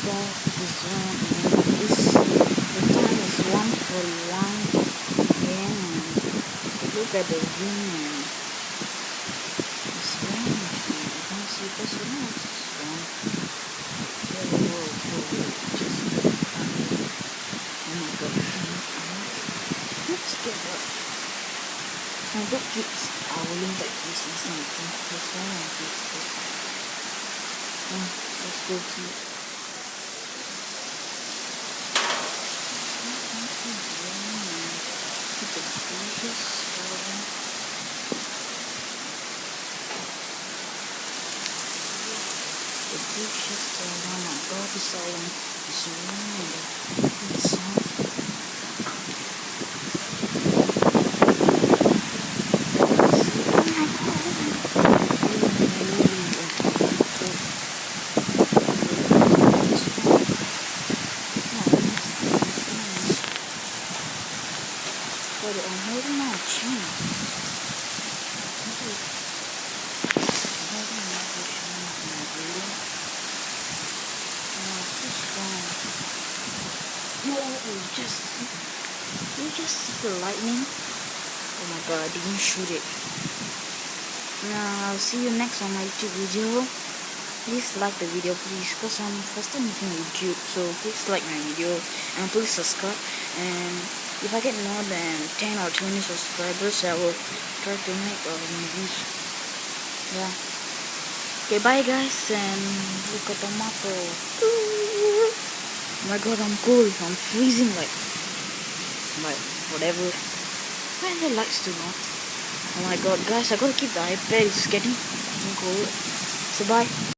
that is one, and the time is 1:41 p.m. and look at the view, and it's raining. You can see this one. It's one. Whoa, oh my god. Let's get up. My dog keeps howling like this and something. That's why I'm pissed. Let's go see. The bushes around my dog is silent. It's raining. It's but I'm holding my chin. I'm holding my chin in my video. And I'm just going. Whoa, you just see the lightning? Oh my god, I didn't shoot it. Now, I'll see you next on my YouTube video. Please like the video, please, because I'm first time using YouTube, so please like my video and please subscribe. And if I get more than 10 or 20 subscribers, I will try to make movies. Yeah. Okay, bye guys, and look at the tomato. Oh my god, I'm cold. I'm freezing like whatever. Where are the lights to go? Oh my god, guys, I gotta keep the iPad. It's getting cold. So bye.